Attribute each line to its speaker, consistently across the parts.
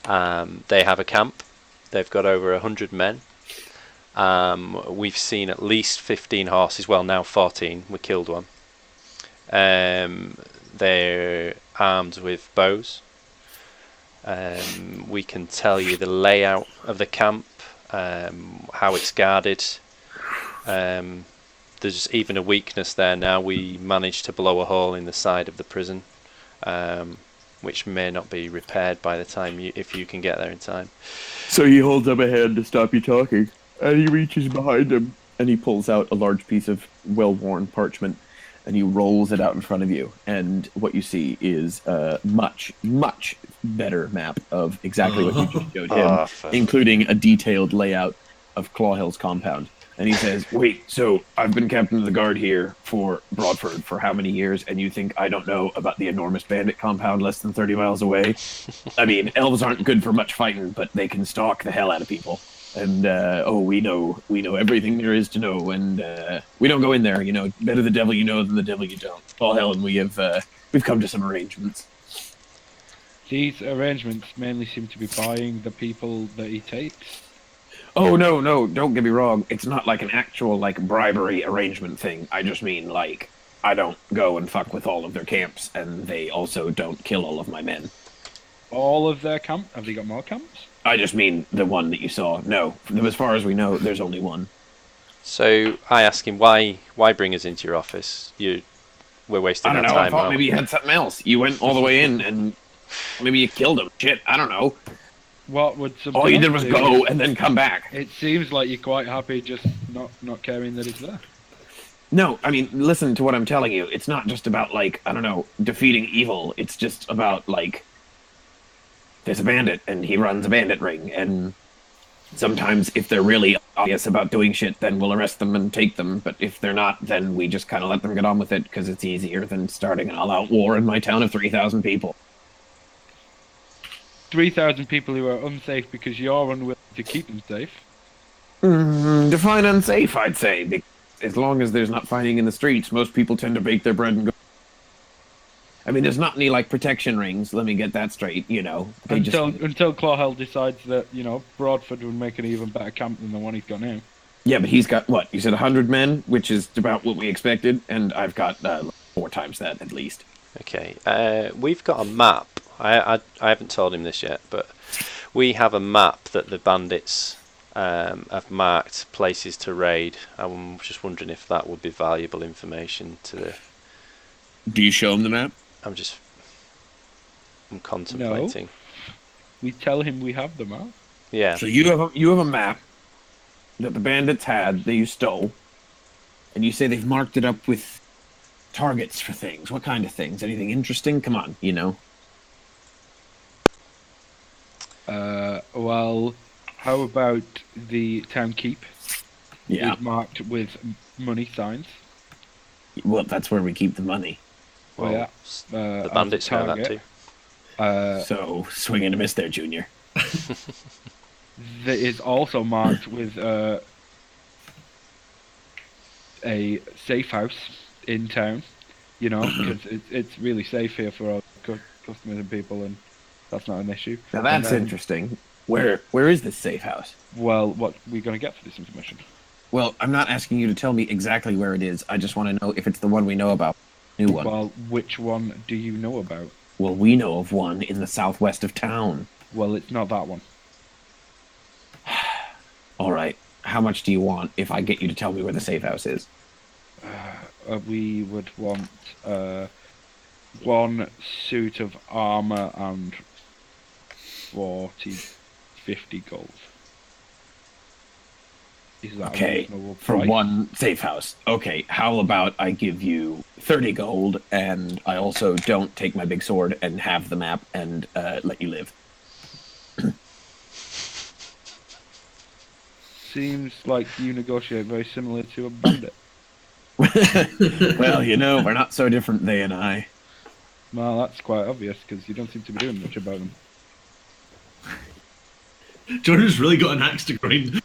Speaker 1: They have a camp. They've got over 100 men. We've seen at least 15 horses. Well, now 14. We killed one. They're armed with bows. We can tell you the layout of the camp, how it's guarded. There's even a weakness there now. We managed to blow a hole in the side of the prison, which may not be repaired by the time if you can get there in time.
Speaker 2: So he holds up a hand to stop you talking, and he reaches behind him, and he pulls out a large piece of well-worn parchment, and he rolls it out in front of you. And what you see is a much, much better map of exactly what you just showed him, including a detailed layout of Clawhill's compound. And he says, "Wait, so I've been captain of the guard here for Broadford for how many years, and you think I don't know about the enormous bandit compound less than 30 miles away? I mean, elves aren't good for much fighting, but they can stalk the hell out of people. And, we know everything there is to know, and we don't go in there, better the devil you know than the devil you don't. All hell, and we've come to some arrangements."
Speaker 3: These arrangements mainly seem to be buying the people that he takes.
Speaker 2: Oh, no, don't get me wrong. It's not like an actual, bribery arrangement thing. I just mean, I don't go and fuck with all of their camps, and they also don't kill all of my men.
Speaker 3: All of their camp? Have they got more camps?
Speaker 2: I just mean the one that you saw. No, as far as we know, there's only one.
Speaker 1: So I ask him, why bring us into your office? We're wasting our time.
Speaker 2: I don't know, I thought maybe you had something else. You went all the way in, and maybe you killed him. Shit, I don't know.
Speaker 3: What would something
Speaker 2: all you did was go and then come back.
Speaker 3: It seems like you're quite happy just not caring that it's there.
Speaker 2: No, I mean, listen to what I'm telling you. It's not just about, defeating evil. It's just about, there's a bandit, and he runs a bandit ring, and sometimes if they're really obvious about doing shit, then we'll arrest them and take them, but if they're not, then we just kind of let them get on with it, because it's easier than starting an all-out war in my town of 3,000 people.
Speaker 3: 3,000 people who are unsafe because you're unwilling to keep them safe?
Speaker 2: Define unsafe, I'd say. Because as long as there's not fighting in the streets, most people tend to bake their bread and go. I mean, there's not any, protection rings, let me get that straight, Until
Speaker 3: Clawhell decides that, Broadford would make an even better camp than the one he's got now.
Speaker 2: Yeah, but he's got, what, you said 100 men, which is about what we expected, and I've got 4 times that, at least.
Speaker 1: Okay, we've got a map. I haven't told him this yet, but we have a map that the bandits have marked places to raid. I'm just wondering if that would be valuable information to the...
Speaker 2: Do you show him the map?
Speaker 1: I'm contemplating.
Speaker 3: No. We tell him we have the map.
Speaker 1: Yeah.
Speaker 2: So you have a map that the bandits had that you stole, and you say they've marked it up with targets for things. What kind of things? Anything interesting? Come on,
Speaker 3: Well, how about the town keep?
Speaker 2: Yeah.
Speaker 3: It's marked with money signs.
Speaker 2: Well, that's where we keep the money.
Speaker 1: Well,
Speaker 3: yeah.
Speaker 1: The bandits know that too.
Speaker 2: So, swing and a miss there, Junior.
Speaker 3: That is also marked with a safe house in town, because it's really safe here for our customers and people, and that's not an issue.
Speaker 2: Now that's interesting. Where is this safe house?
Speaker 3: Well, what are we going to get for this information?
Speaker 2: Well, I'm not asking you to tell me exactly where it is. I just want to know if it's the one we know about. New one.
Speaker 3: Well, which one do you know about?
Speaker 2: Well, we know of one in the southwest of town.
Speaker 3: Well, it's not that one.
Speaker 2: All right. How much do you want if I get you to tell me where the safe house is?
Speaker 3: We would want 1 suit of armor and 50 gold. Is that
Speaker 2: okay, for one safe house. Okay, how about I give you 30 gold, and I also don't take my big sword and have the map and let you live.
Speaker 3: Seems like you negotiate very similar to a bandit.
Speaker 2: Well, we're not so different, they and I.
Speaker 3: Well, that's quite obvious, because you don't seem to be doing much about them.
Speaker 4: Jordan's really got an axe to grind.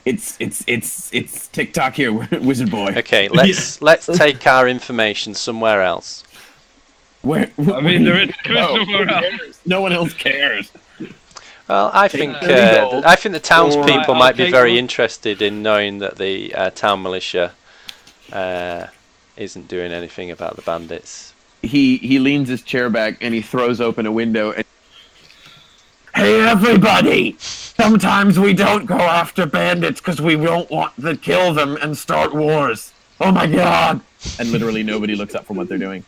Speaker 2: It's TikTok here, Wizard Boy.
Speaker 1: Okay, let's take our information somewhere else.
Speaker 2: Where?
Speaker 3: I mean, there is
Speaker 2: No,
Speaker 3: nowhere
Speaker 2: who
Speaker 3: else.
Speaker 2: cares? No one else cares.
Speaker 1: Well, I think
Speaker 2: gold,
Speaker 1: I think the townspeople
Speaker 3: Right, I'll
Speaker 1: might be
Speaker 3: take
Speaker 1: very
Speaker 3: one.
Speaker 1: interested in knowing that the town militia isn't doing anything about the bandits.
Speaker 2: He leans his chair back and he throws open a window. And, hey, everybody! Sometimes we don't go after bandits because we don't want to kill them and start wars. Oh my god! And literally nobody looks up from what they're doing.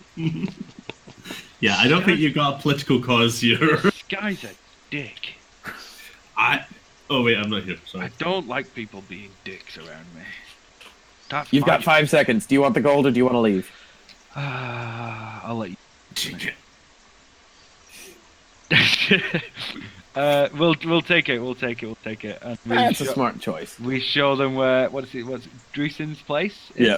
Speaker 4: Yeah, I don't think you've got a political cause here.
Speaker 3: This guy's a dick.
Speaker 4: Oh wait, I'm not here.
Speaker 3: I
Speaker 4: Sorry.
Speaker 3: don't like people being dicks around me. That's
Speaker 2: You've got 5 seconds. Do you want the gold or do you want to leave?
Speaker 3: I'll let you.
Speaker 4: Okay.
Speaker 3: We'll take it. We'll take it. And
Speaker 2: That's a smart choice.
Speaker 3: we show them where what's it? Drusen's place? Is?
Speaker 2: Yeah.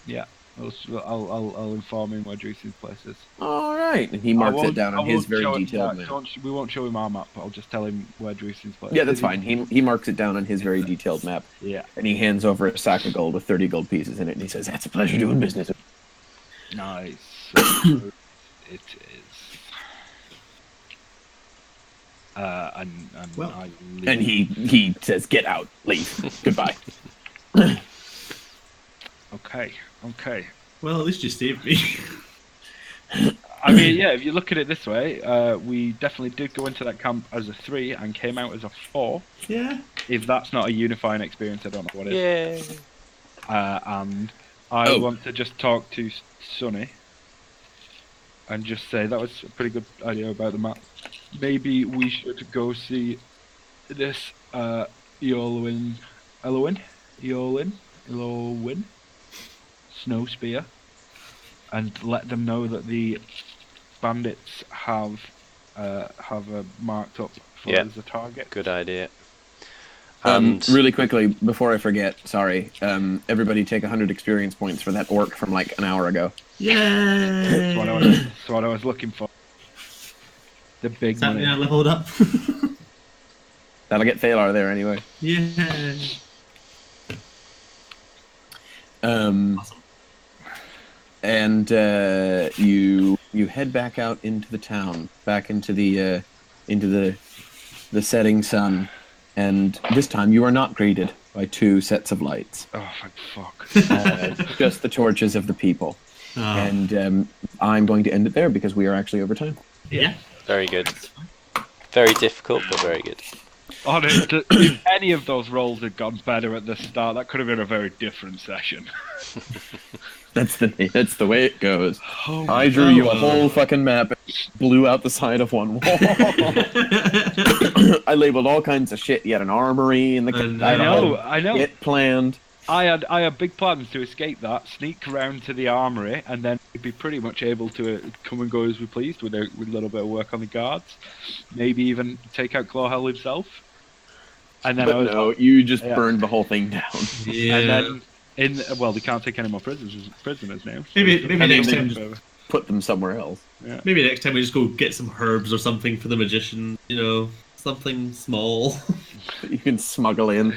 Speaker 3: Yeah. I'll inform him where Drusen's place is.
Speaker 2: All right. And he
Speaker 3: I
Speaker 2: marks
Speaker 3: won't-
Speaker 2: it down
Speaker 3: I
Speaker 2: on his
Speaker 3: won't
Speaker 2: very
Speaker 3: show it-
Speaker 2: detailed
Speaker 3: yeah,
Speaker 2: map.
Speaker 3: we won't show him our map. I'll just tell him where Drusen's place.
Speaker 2: Yeah,
Speaker 3: is.
Speaker 2: that's fine. He marks it down on his very detailed map.
Speaker 3: Yeah.
Speaker 2: And he hands over a sack of gold with 30 gold pieces in it. And he says, "That's a pleasure doing business."
Speaker 3: Nice. It is. And
Speaker 4: Well,
Speaker 3: I leave.
Speaker 2: And he says, "Get out. Leave. Goodbye."
Speaker 3: Okay.
Speaker 4: Well, at least you saved me.
Speaker 3: I mean, yeah, if you look at it this way, we definitely did go into that camp as a 3 and came out as a 4.
Speaker 4: Yeah.
Speaker 3: If that's not a unifying experience, I don't know what is.
Speaker 1: Yeah.
Speaker 3: And I
Speaker 2: Oh.
Speaker 3: want to just talk to Sonny and just say that was a pretty good idea about the map. Maybe we should go see this Eolwyn snow spear and let them know that the bandits have marked up for
Speaker 1: Yeah.
Speaker 3: us as a target.
Speaker 1: Good idea. And
Speaker 2: Really quickly, before I forget, sorry, everybody take 100 experience points for that orc from like an hour ago.
Speaker 4: Yay!
Speaker 3: That's what I was looking for. The big
Speaker 4: Does that
Speaker 3: money.
Speaker 4: mean I leveled up?
Speaker 2: That'll get Phalar there anyway.
Speaker 4: Yeah.
Speaker 2: Awesome. And you head back out into the town, back into the setting sun, and this time you are not greeted by 2 sets of lights.
Speaker 3: Oh, fuck.
Speaker 2: Just the torches of the people.
Speaker 4: Oh.
Speaker 2: And I'm going to end it there because we are actually over time.
Speaker 4: Yeah.
Speaker 1: very good. Very difficult, but very good.
Speaker 3: Honestly, if any of those rolls had gone better at the start, that could have been a very different session.
Speaker 2: That's the way it goes.
Speaker 3: Oh,
Speaker 2: I drew you a whole fucking map, blew out the side of one wall. I labeled all kinds of shit. You had an armory in the.
Speaker 3: I know.
Speaker 2: It planned.
Speaker 3: I had big plans to escape that, sneak around to the armory, and then we'd be pretty much able to come and go as we pleased with a little bit of work on the guards. Maybe even take out Clawhell himself. And then
Speaker 2: But no, you just
Speaker 3: yeah.
Speaker 2: burned the whole thing down.
Speaker 4: Yeah.
Speaker 3: And then they can't take any more prisoners now.
Speaker 4: Maybe
Speaker 2: And
Speaker 4: next
Speaker 2: then
Speaker 4: time.
Speaker 2: just put them somewhere else.
Speaker 3: Yeah.
Speaker 4: Maybe next time we just go get some herbs or something for the magician. You know, something small.
Speaker 2: That you can smuggle in.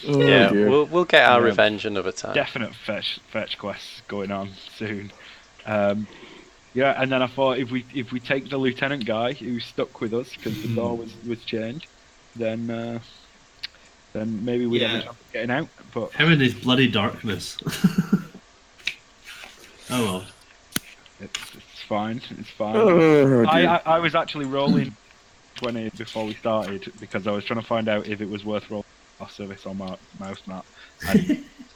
Speaker 2: Oh,
Speaker 1: Yeah,
Speaker 2: dear.
Speaker 1: we'll get our
Speaker 3: Yeah.
Speaker 1: revenge another time.
Speaker 3: Definite fetch quests going on soon. Yeah, and then I thought if we take the lieutenant guy who stuck with us because the door was changed, then maybe we have a chance of getting out. But
Speaker 4: Him in his bloody darkness. Oh well.
Speaker 3: it's fine. It's fine.
Speaker 2: Oh, dear.
Speaker 3: I was actually rolling 20 before we started because I was trying to find out if it was worth rolling our service on my mouse map.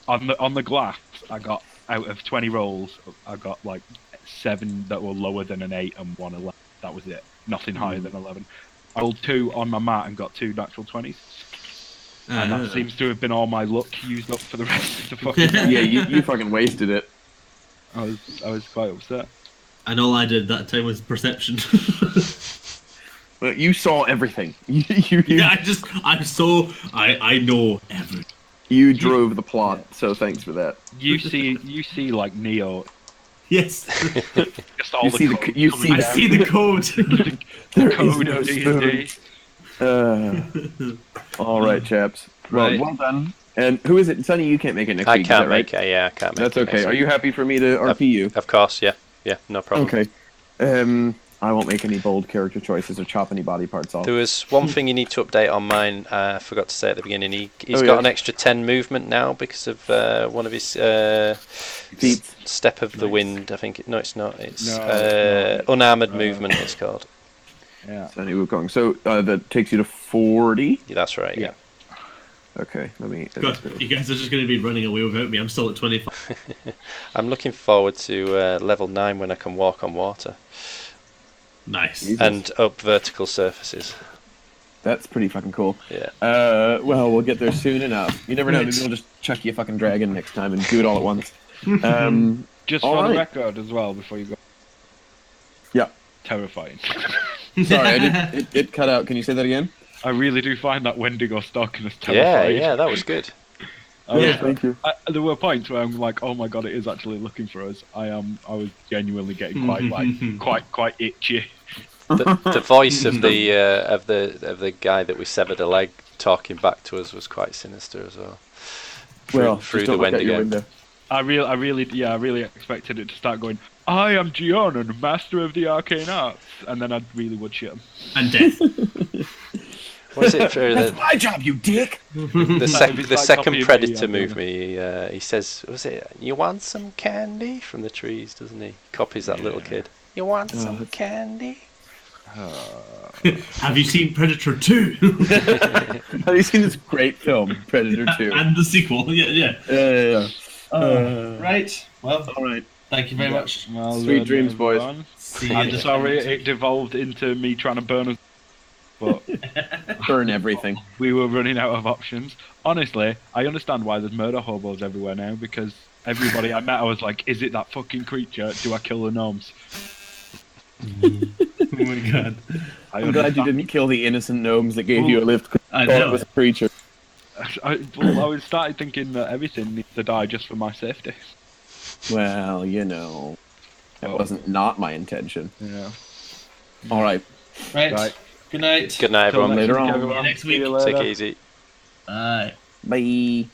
Speaker 3: And on the glass, I got out of 20 rolls, I got like 7 that were lower than an 8 and 1 11. That was it. Nothing higher than 11. I rolled 2 on my mat and got 2 natural 20s. And that seems to have been all my luck used up for the rest of the fucking
Speaker 2: Yeah, you fucking wasted it.
Speaker 3: I was quite upset.
Speaker 4: And all I did that time was perception.
Speaker 2: But you saw everything.
Speaker 4: Yeah, I know everything.
Speaker 2: You drove the plot, so thanks for that.
Speaker 3: You see like Neo.
Speaker 4: Yes.
Speaker 3: Just all
Speaker 2: You
Speaker 3: the
Speaker 2: see
Speaker 3: code
Speaker 2: you
Speaker 3: coming
Speaker 2: see
Speaker 4: I
Speaker 3: down.
Speaker 4: see the code.
Speaker 2: There is
Speaker 3: Code
Speaker 2: no
Speaker 3: of
Speaker 2: spoon.
Speaker 3: D&D.
Speaker 2: All right, chaps. Well,
Speaker 4: Right.
Speaker 2: well done. And who is it? Sonny, you can't make it next
Speaker 1: I
Speaker 2: week.
Speaker 1: can't
Speaker 2: is that right?
Speaker 1: make it. Yeah, I can't make
Speaker 2: That's
Speaker 1: it.
Speaker 2: okay.
Speaker 1: next
Speaker 2: Are
Speaker 1: week.
Speaker 2: you happy for me to RP you?
Speaker 1: Of course, yeah. Yeah, no problem.
Speaker 2: Okay. I won't make any bold character choices or chop any body parts off.
Speaker 1: There was one thing you need to update on mine. I forgot to say at the beginning. He's
Speaker 2: Oh,
Speaker 1: got
Speaker 2: yeah.
Speaker 1: an extra 10 movement now because of one of his
Speaker 2: Feats.
Speaker 1: Step of the
Speaker 4: Nice.
Speaker 1: Wind. I think no, it's not. It's
Speaker 3: No, it's not.
Speaker 1: unarmored movement. It's called.
Speaker 3: Yeah.
Speaker 2: Sunny Wukong. So that takes you to 40.
Speaker 1: Yeah, that's right. Yeah.
Speaker 2: Okay, let me.
Speaker 4: God, you guys are just going to be running away without me. I'm still at 25.
Speaker 1: I'm looking forward to level 9 when I can walk on water
Speaker 4: Nice.
Speaker 2: Jesus.
Speaker 1: and up vertical surfaces.
Speaker 2: That's pretty fucking cool.
Speaker 1: Yeah.
Speaker 2: Well, we'll get there soon enough. You never know.
Speaker 4: Right.
Speaker 2: Maybe we'll just chuck you a fucking dragon next time and do it all at once.
Speaker 3: Just
Speaker 2: All
Speaker 3: for the
Speaker 2: right.
Speaker 3: record as well, before you go.
Speaker 2: Yeah.
Speaker 3: Terrifying.
Speaker 2: Sorry, it cut out. Can you say that again?
Speaker 3: I really do find that Wendigo stalking us
Speaker 1: Yeah,
Speaker 3: terrifying.
Speaker 1: yeah, that was good.
Speaker 4: Yeah.
Speaker 2: Thank you.
Speaker 3: There were points where I'm like, oh my god, it is actually looking for us. I was genuinely getting quite itchy.
Speaker 1: The voice of the guy that we severed a leg talking back to us was quite sinister as well.
Speaker 2: Well,
Speaker 1: through
Speaker 2: just
Speaker 1: the
Speaker 2: don't look out your
Speaker 1: Wendigo.
Speaker 2: window.
Speaker 3: I really expected it to start going, I am Gion, master of the arcane arts, and then I really would shit him.
Speaker 4: And death.
Speaker 1: What is it for
Speaker 2: That's
Speaker 1: the
Speaker 2: my job, you dick.
Speaker 1: the
Speaker 3: It's like
Speaker 1: second
Speaker 3: copying
Speaker 1: predator
Speaker 3: me,
Speaker 1: move me? He says, "Was it you want some candy?" from the trees, doesn't he? Copies that little kid. You want some
Speaker 2: that's-
Speaker 1: candy?
Speaker 4: Have you seen Predator 2?
Speaker 2: Have you seen this great film, Predator 2?
Speaker 4: And the sequel? Yeah.
Speaker 2: Yeah.
Speaker 4: Right. Well,
Speaker 2: All right.
Speaker 4: thank you very much.
Speaker 3: Well,
Speaker 2: Sweet dreams, boys.
Speaker 3: everyone.
Speaker 4: See you
Speaker 3: I'm
Speaker 4: next
Speaker 3: sorry
Speaker 4: time.
Speaker 3: it devolved into me trying to burn us, but
Speaker 2: Burn everything.
Speaker 3: we were running out of options. Honestly, I understand why there's murder hobos everywhere now, because everybody I met, I was like, is it that fucking creature? Do I kill the gnomes?
Speaker 4: Oh my god.
Speaker 2: I'm glad you didn't kill the innocent gnomes that gave you a lift.
Speaker 4: I
Speaker 2: Thought it
Speaker 4: know.
Speaker 2: was a creature.
Speaker 3: I started thinking that everything needs to die just for my safety.
Speaker 2: Well, you know, that wasn't not my intention.
Speaker 3: Yeah.
Speaker 2: All right.
Speaker 4: Right.
Speaker 3: Right.
Speaker 4: Good night.
Speaker 1: Good night,
Speaker 3: Till
Speaker 1: everyone.
Speaker 2: later
Speaker 3: week,
Speaker 2: on.
Speaker 3: everyone.
Speaker 4: Next
Speaker 3: See you
Speaker 4: week.
Speaker 1: Take
Speaker 3: later.
Speaker 1: it easy.
Speaker 4: Bye.
Speaker 2: Bye.